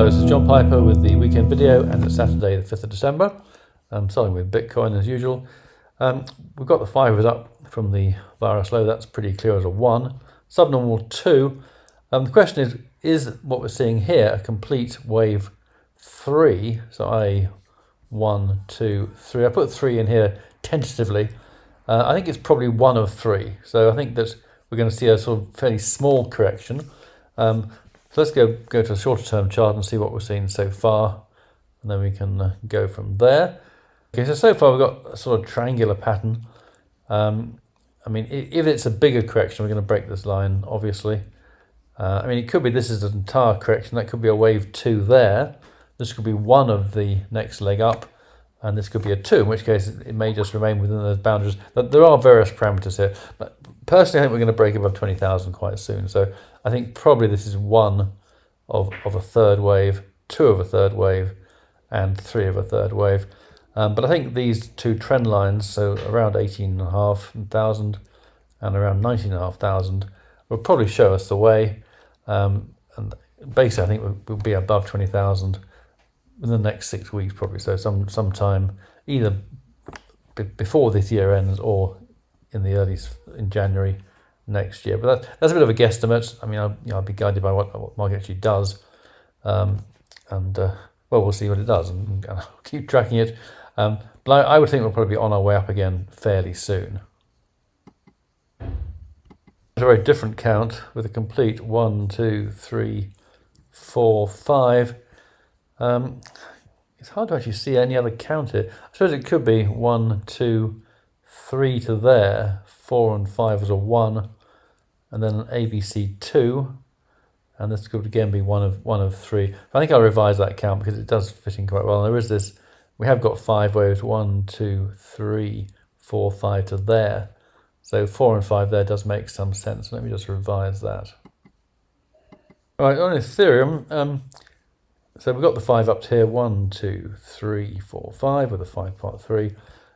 Hello, this is John Piper with the weekend video, and it's Saturday the 5th of December. I'm starting with Bitcoin as usual. We've got the 5 up from the virus low, that's pretty clear as a 1. Subnormal 2. The question is what we're seeing here a complete wave 3? So I 1, 2, 3. I put 3 in here tentatively. I think it's probably 1 of 3. So I think that we're going to see a sort of fairly small correction. So let's go to a shorter term chart and see what we're seeing so far, and then we can go from there. Okay, so far we've got a sort of triangular pattern. I mean, if it's a bigger correction, we're going to break this line, obviously. I mean, it could be this is an entire correction. That could be a wave 2 there. This could be one of the next leg up, and this could be a 2, in which case it may just remain within those boundaries. But there are various parameters here. But personally, I think we're going to break above 20,000 quite soon. So I think probably this is 1 of a third wave, 2 of a third wave, and 3 of a third wave. But I think these two trend lines, so around 18,500 and around 19,500, will probably show us the way. And basically, I think we'll be above 20,000 in the next 6 weeks, probably. So sometime either before this year ends or in January next year. But that's a bit of a guesstimate. I mean, I'll be guided by what the market actually does, well, we'll see what it does, and I'll keep tracking it. But I would think we'll probably be on our way up again fairly soon. It's a very different count with a complete 1, 2, 3, 4, 5. It's hard to actually see any other count here. I suppose it could be 1, 2, 3 to there, 4 and 5 as a 1, and then an ABC 2, and this could again be one of 3. I think I'll revise that count because it does fit in quite well. And there is this. We have got 5 waves, 1, 2, 3, 4, 5 to there. So 4 and 5 there does make some sense. Let me just revise that. All right, on Ethereum, so we've got the 5 up to here, 1, 2, 3, 4, 5 with a 5 part 3.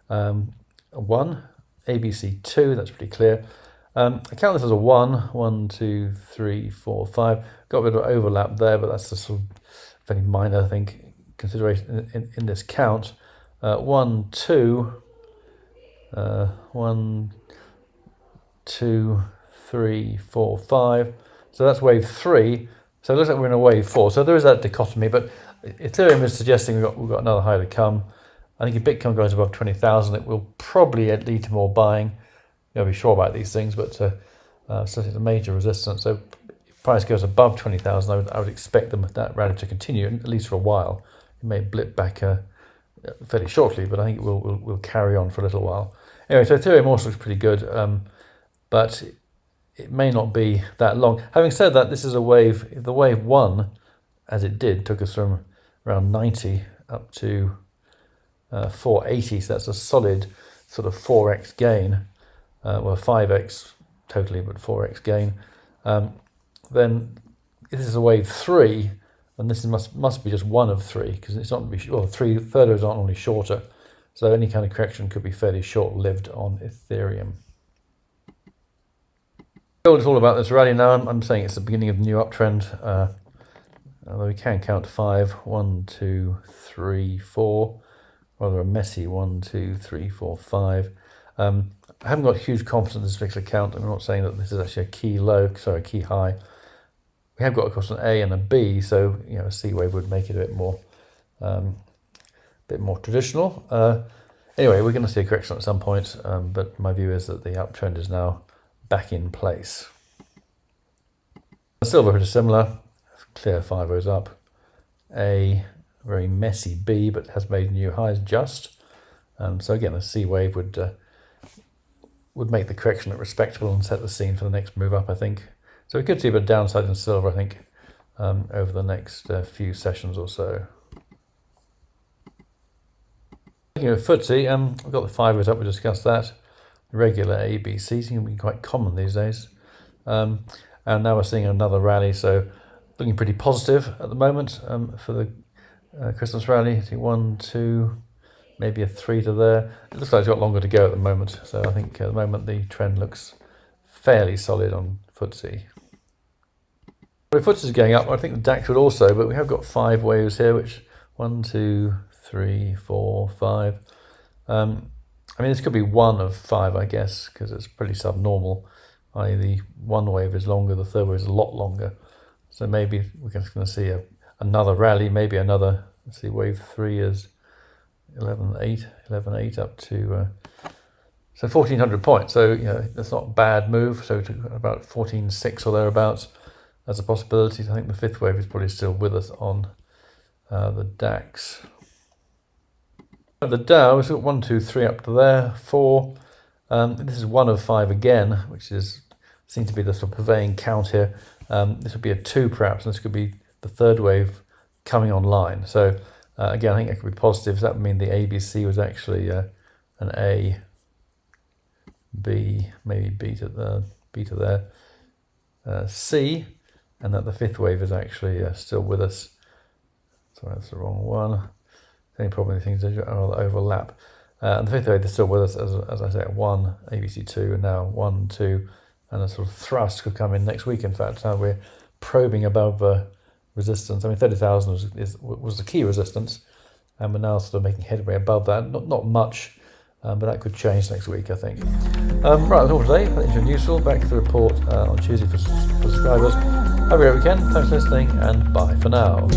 1, ABC 2, that's pretty clear. I count this as a 1, 1, 2, 3, 4, 5. Got a bit of overlap there, but that's a sort of very minor, I think, consideration in this count. 1, 2, 1, 2, 3, 4, 5. So that's wave 3. So it looks like we're in a wave 4. So there is that dichotomy, but Ethereum is suggesting we've got another high to come. I think if Bitcoin goes above 20,000, it will probably lead to more buying. You'll be sure about these things, but so it's a major resistance. So if price goes above 20,000, I would expect that rally to continue, at least for a while. It may blip back fairly shortly, but I think it will carry on for a little while. Anyway, so Ethereum also looks pretty good, but it may not be that long. Having said that, this is a wave. If the wave 1, as it did, took us from around 90 up to 480, so that's a solid sort of 4x gain. Well, 5x totally, but 4x gain. Then if this is a wave 3, and this must be just 1 of 3, because it's not going to be, well, 3 thirds aren't only shorter, so any kind of correction could be fairly short-lived on Ethereum. Well, it's all about this rally now. I'm saying it's the beginning of the new uptrend, although we can count 5, 1, 2, 3, 4, rather a messy 1, 2, 3, 4, 5. I haven't got huge confidence in this particular count. I'm not saying that this is actually a key high. We have got, of course, an A and a B, so a C wave would make it a bit more traditional. Anyway, we're going to see a correction at some point, but my view is that the uptrend is now back in place. Silver pretty similar, clear 5 rows up. A very messy B, but has made new highs just. So again, a C wave would make the correction look respectable and set the scene for the next move up, I think. So we could see a bit of downside in silver, I think, over the next few sessions or so. Looking at FTSE, we've got the 5 rows up, we discussed that. Regular ABC seem to be quite common these days. And now we're seeing another rally, so looking pretty positive at the moment for the Christmas rally. I think 1, 2, maybe a 3 to there. It looks like it's got longer to go at the moment, so I think at the moment the trend looks fairly solid on FTSE. The footage is going up. I think the DAX would also, but we have got 5 waves here, which 1, 2, 3, 4, 5. I mean, this could be one of 5, I guess, because it's pretty subnormal. I.e., the one wave is longer, the third wave is a lot longer. So maybe we're just going to see another rally, maybe another. Let's see, wave 3 is 11.8 up to so 1,400 points. So that's not a bad move. So to about 14.6 or thereabouts as a possibility. I think the 5th wave is probably still with us on the DAX. The Dow is got 1, 2, 3 up to there, 4. This is 1 of 5 again, which seems to be the sort of purveying count here. This would be a 2 perhaps, and this could be the 3rd wave coming online. So again, I think it could be positive. So that would mean the ABC was actually an A, B, maybe beta there, C, and that the 5th wave is actually still with us. Sorry, that's the wrong one. The only problem with things is overlap. And the 5th wave is still with us, as I say, 1, ABC2, and now 1, 2, and a sort of thrust could come in next week. In fact, now we're probing above resistance. I mean, 30,000 was the key resistance, and we're now sort of making headway above that. Not much, but that could change next week, I think. Right, that's all for today. Hope you enjoyed useful. Back to the report on Tuesday for subscribers. Have a great weekend. Thanks for listening, and bye for now.